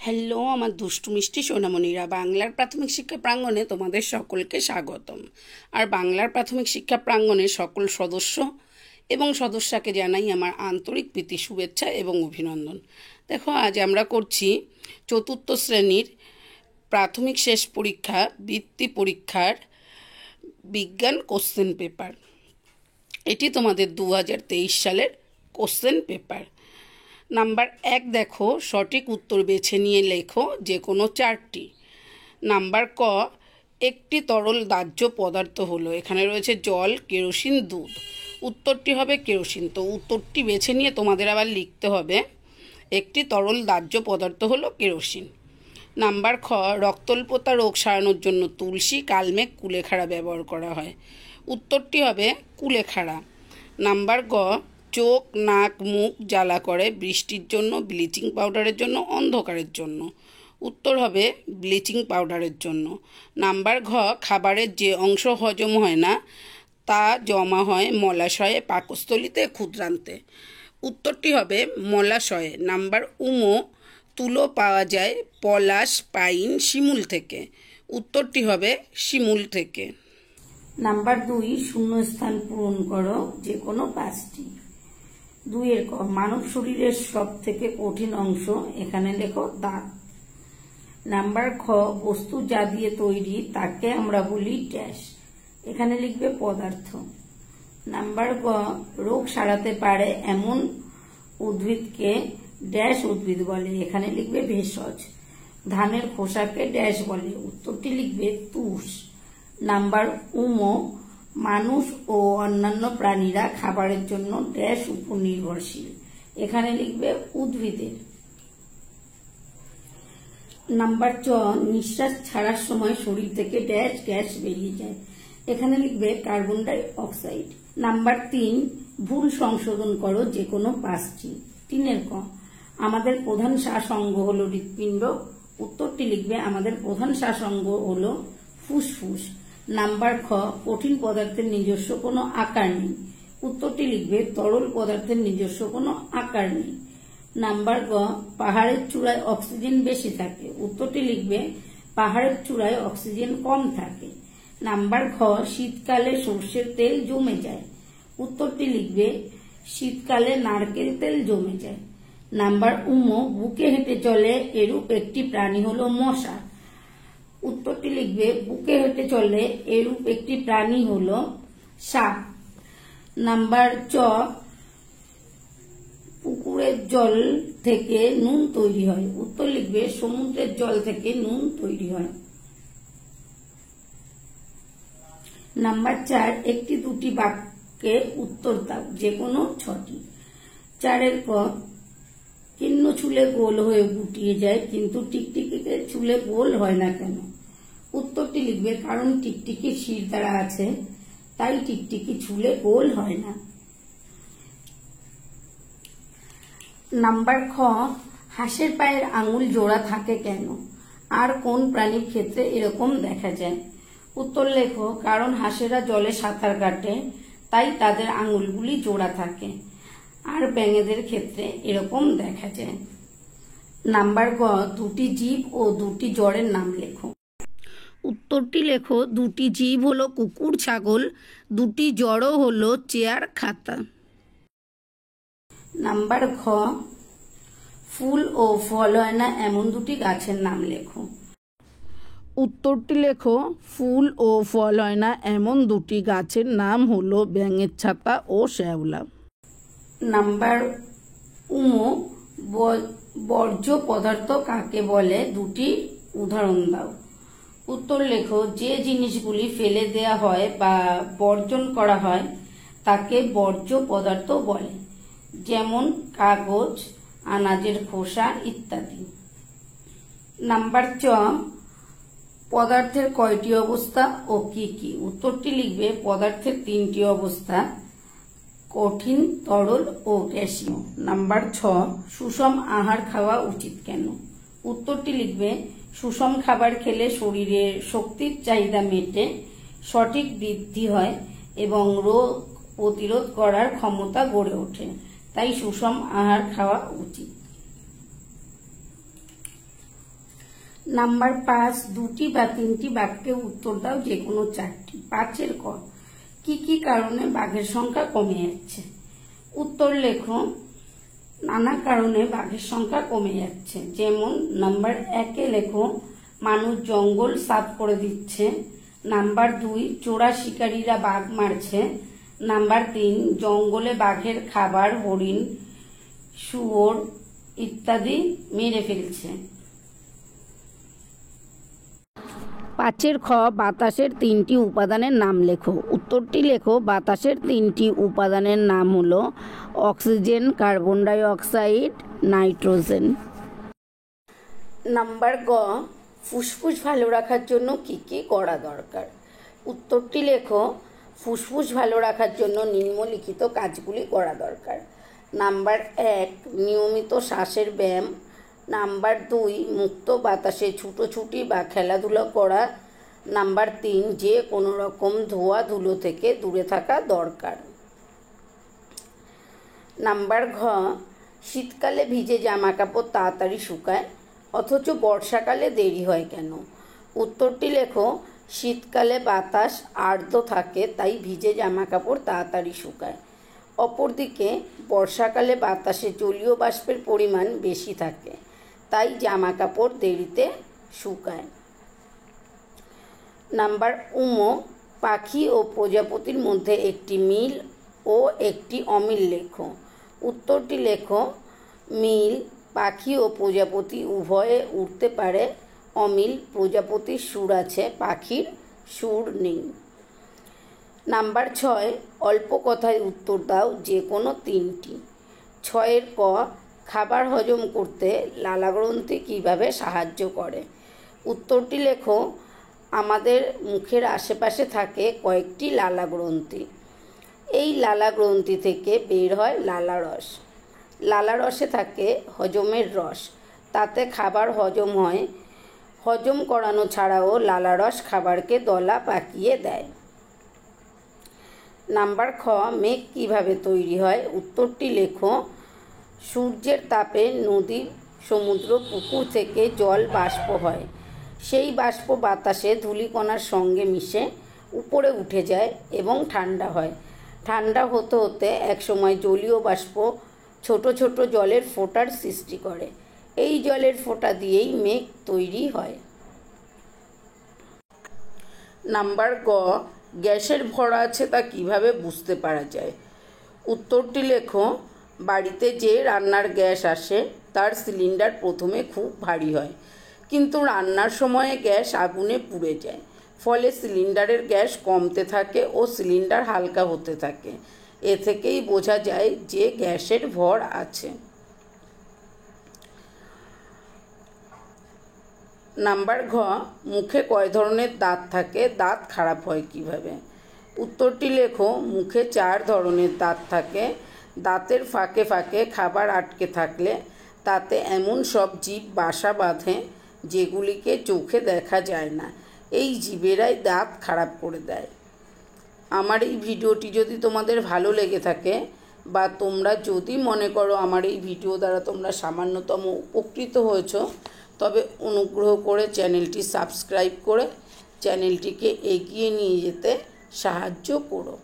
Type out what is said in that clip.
Hello আমার দুষ্টু মিষ্টি সোনামণিরা, বাংলার প্রাথমিক শিক্ষা প্রাঙ্গণে তোমাদের সকলকে স্বাগতম। আর বাংলার প্রাথমিক শিক্ষা প্রাঙ্গণের সকল সদস্য এবং সদস্যাকে জানাই আমার আন্তরিক প্রীতি, শুভেচ্ছা এবং অভিনন্দন। দেখো, আজ আমরা করছি চতুর্থ শ্রেণীর প্রাথমিক শেষ পরীক্ষা বৃত্তি পরীক্ষার বিজ্ঞান কোশ্চেন পেপার। এটি তোমাদের 2023 সালের কোশ্চেন পেপার। নাম্বার 1 দেখো, সঠিক উত্তর বেছে নিয়ে লেখো যে কোনো 4টি। নাম্বার ক, একটি তরল দাহ্য পদার্থ হলো, এখানে রয়েছে জল, কেরোসিন, দুধ। উত্তরটি হবে কেরোসিন। তো উত্তরটি বেছে নিয়ে তোমাদের আবার লিখতে হবে একটি তরল দাহ্য পদার্থ হলো কেরোসিন। নাম্বার খ, রক্তল্পতা রোগ সারানোর জন্য তুলসী, কালমেঘ, কুলেখাড়া ব্যবহার করা হয়। উত্তরটি হবে কুলেখাড়া। নাম্বার গ, চোখ, নাক, মুখ জ্বালা করে বৃষ্টির জন্য, ব্লিচিং পাউডারের জন্য, অন্ধকারের জন্য। উত্তর হবে ব্লিচিং পাউডারের জন্য। নাম্বার ঘ, খাবারের যে অংশ হজম হয় না তা জমা হয় মলাশয়ে, পাকস্থলিতে, ক্ষুদ্রান্তে। উত্তরটি হবে মলাশয়ে। নাম্বার উমো, তুলো পাওয়া যায় পলাশ, পাইন, শিমুল থেকে। উত্তরটি হবে শিমুল থেকে। নাম্বার 2, শূন্যস্থান পূরণ করো যে কোনো 5টি। 2 ক, মানব শরীরের সব থেকে কঠিন অংশ, এখানে লেখো দাঁত। নাম্বার খ, বস্তু যা দিয়ে তৈরি তাকে আমরা বলি ড্যাশ, এখানে লিখবে পদার্থ। নাম্বার গ, রোগ সারাতে পারে এমন উদ্ভিদকে ড্যাশ উদ্ভিদ বলে, এখানে লিখবে ভেষজ। ধানের খোসাকে ড্যাশ বলে, উত্তরটি লিখবে তুষ। নাম্বার উমো, মানুষ ও অন্যান্য প্রাণীরা খাবারের জন্য ড্যাশ উপর নির্ভরশীল, এখানে লিখবে উদ্ভিদের। নাম্বার চ, নিঃশ্বাস ছাড়ার সময় শরীর থেকে ড্যাশ গ্যাস বেরিয়ে যায়, এখানে লিখবে কার্বন ডাই অক্সাইড। নাম্বার 3, ভুল সংশোধন করো যে কোনো 5টি। 3 ক, আমাদের প্রধান শ্বাস অঙ্গ হলো হৃৎপিণ্ড, উত্তরটি লিখবে আমাদের প্রধান শ্বাস অঙ্গ হলো ফুসফুস। নাম্বার খ, কঠিন পদার্থের নিজস্ব কোনো আকার নেই, উত্তরটি লিখবে তরল পদার্থের নিজস্ব কোনো আকার নেই। নাম্বার গ, পাহাড়ের চূড়ায় অক্সিজেন বেশি থাকে, উত্তরটি লিখবে পাহাড়ের চূড়ায় অক্সিজেন কম থাকে। নাম্বার খ, শীতকালে সর্ষের তেল জমে যায়, উত্তরটি লিখবে শীতকালে নারকেল তেল জমে যায়। নাম্বার উমো, বুকে হেঁটে চলে এরূপ একটি প্রাণী হলো মশা, উত্তরটি লিখবে বুকে হেঁটে চলে এরূপ একটি প্রাণী হলো সাপ। নাম্বার চ, পুকুরের জল থেকে নুন তৈরি হয়, উত্তর লিখবে সমুদ্রের জল থেকে নুন তৈরি হয়। নাম্বার 4, একটি দুটি বাক্যে উত্তর দাও যে কোনো 6টি। 4 ক, কিন্ন চুলে গোল হয়ে গুটিয়ে যায় কিন্তু টিকটিকিতে চুলে গোল হয় না কেন? উত্তরটি লিখবে কারণ টিকটিকি শির দ্বারা আছে, তাই টিকটিকি চুলে গোল হয় না। নাম্বার খ, হাঁসের পায়ের আঙুল জোড়া থাকে কেন? আর কোন প্রাণীর ক্ষেত্রে এরকম দেখা যায়? উত্তর লেখো কারণ হাঁসেরা জলে সাঁতার কাটে, তাই তাদের আঙুলগুলি জোড়া থাকে। আর ব্যাঙেদের ক্ষেত্রে এরকম দেখা যায়। নাম্বার গ, দুটি জীব ও দুটি জড়ের নাম লেখো। উত্তরটি লেখো দুটি জীব হলো কুকুর, ছাগল, দুটি জড় হলো চেয়ার, খাতা। নাম্বার খ, ফুল ও ফল হয় না এমন দুটি গাছের নাম লেখো। উত্তরটি লেখো ফুল ও ফল হয় না এমন দুটি গাছের নাম হলো ব্যাঙের ছাতা ও শ্যাওলা। নাম্বার উমো, বর্জ্য পদার্থ কাকে বলে? দুটি উদাহরণ দাও। উত্তর লেখো যে জিনিসগুলি ফেলে দেয়া হয় বা বর্জন করা হয় তাকে বর্জ্য পদার্থ বলে, যেমন কাগজ, আনাজের খোসা ইত্যাদি। নাম্বার চ, পদার্থের কয়টি অবস্থা ও কি কি? উত্তরটি লিখবে পদার্থের 3টি অবস্থা, কঠিন, তরল ও গ্যাসীয়। নাম্বার 6, সুষম আহার খাওয়া উচিত কেন? উত্তরটি লিখবে সুষম খাবার খেলে শরীরের শক্তির চাহিদা মেটে, সঠিক বৃদ্ধি হয় এবং রোগ প্রতিরোধ করার ক্ষমতা গড়ে ওঠে, তাই সুষম আহার খাওয়া উচিত। নাম্বার 5, 2টি বা 3টি বাক্যে উত্তর দাও যে কোনো 4টি। 5-এর ক, কি কারণে বাঘের সংখ্যা কমে যাচ্ছে? উত্তর লেখো, নানা কারণে বাঘের সংখ্যা কমে যাচ্ছে। যেমন নাম্বার 1-এ লেখো, মানুষ জঙ্গল সাফ করে দিচ্ছে। নাম্বার 2, চোরা শিকারীরা বাঘ মারছে। নাম্বার 3, জঙ্গলে বাঘের খাবার হরিণ, শুয়োর ইত্যাদি মেরে ফেলছে। 5-এর খ, বাতাসের 3টি উপাদানের নাম লেখো। উত্তরটি লেখো, বাতাসের 3টি উপাদানের নাম হলো oxygen, carbon die oxide, nitrogen. Number গ, ফুসফুস ভালো রাখার জন্য কি করা দরকার? উত্তরটি লেখো, ফুসফুস ভালো রাখার জন্য নিম্নলিখিত কাজগুলি করা দরকার। নাম্বার 1, নিয়মিত শ্বাসের ব্যায়াম। নাম্বার 2, মুক্ত বাতাসে ছুটোছুটি বা খেলাধুলা করা। নাম্বার 3, যে কোনো রকম ধোয়া ধুলো থেকে দূরে থাকা দরকার। নাম্বার ঘ, শীতকালে ভিজে জামা কাপড় তাড়াতাড়ি শুকায় অথচ বর্ষাকালে দেরি হয় কেন? উত্তরটি লেখো, শীতকালে বাতাস আর্দ্র থাকে তাই ভিজে জামা কাপড় তাড়াতাড়ি শুকায়। অপরদিকে বর্ষাকালে বাতাসে জলীয় বাষ্পের পরিমাণ বেশি থাকে তাই জামা কাপড় দেরিতে শুকায়। নাম্বার উম, পাখি ও প্রজাপতির মধ্যে একটি মিল ও একটি অমিল লেখো। উত্তরটি লেখো, মিল, পাখি ও প্রজাপতি উভয়ে উড়তে পারে। অমিল, প্রজাপতির সুর আছে, পাখির সুর নেই। নাম্বার 6, অল্প কথায় উত্তর দাও যে কোনো 3টি। 6-এর ক, খাবার হজম করতে লালাগ্রন্থি কীভাবে সাহায্য করে? উত্তরটি লেখো, আমাদের মুখের আশেপাশে থাকে কয়েকটি লালাগ্রন্থি। এই লালাগ্রন্থি থেকে বের হয় লালারস। লালারসে থাকে হজমের রস, তাতে খাবার হজম হয়। হজম করানো ছাড়াও লালারস খাবারকে দলা পাকিয়ে দেয়। নাম্বার খ, মেঘ কীভাবে তৈরি হয়? উত্তরটি লেখো, সূর্যের তাপে নদী, সমুদ্র, পুকুর থেকে জল বাষ্প হয়। সেই বাষ্প বাতাসে ধূলিকণার সঙ্গে মিশে উপরে উঠে যায় এবং ঠান্ডা হয়। ঠান্ডা হতে হতে একসময় জলীয় বাষ্প ছোট ছোট জলের ফোঁটার সৃষ্টি করে। এই জলের ফোঁটা দিয়েই মেঘ তৈরি হয়। নাম্বার গ, গ্যাসের ভরা আছে তা কিভাবে বুঝতে পারা যায়? উত্তরটি লেখো, বাড়িতে যে রান্নার গ্যাস আসে তার সিলিন্ডার প্রথমে খুব ভারী হয়, কিন্তু রান্নার সময়ে গ্যাস আগুনে পুড়ে যায়। ফলে সিলিন্ডারের গ্যাস কমতে থাকে ও সিলিন্ডার হালকা হতে থাকে। এ থেকেই বোঝা যায় যে গ্যাসের ভর আছে। নাম্বার ঘ, মুখে কয় ধরনের দাঁত থাকে? দাঁত খারাপ হয় কিভাবে? উত্তরটি লেখো, মুখে 4 ধরনের দাঁত থাকে। দাঁতের ফাঁকে ফাঁকে খাবার আটকে থাকলে তাতে এমন সব জীব বাসা বাঁধে যেগুলিকে চোখে দেখা যায় না। এই জীবেরাই দাঁত খারাপ করে দেয়। আমার এই ভিডিওটি যদি তোমাদের ভালো লেগে থাকে বা তোমরা যদি মনে করো আমার এই ভিডিও দ্বারা তোমরা সামান্যতম উপকৃত হয়েছো, তবে অনুগ্রহ করে চ্যানেলটি সাবস্ক্রাইব করে চ্যানেলটিকে এগিয়ে নিয়ে যেতে সাহায্য করো।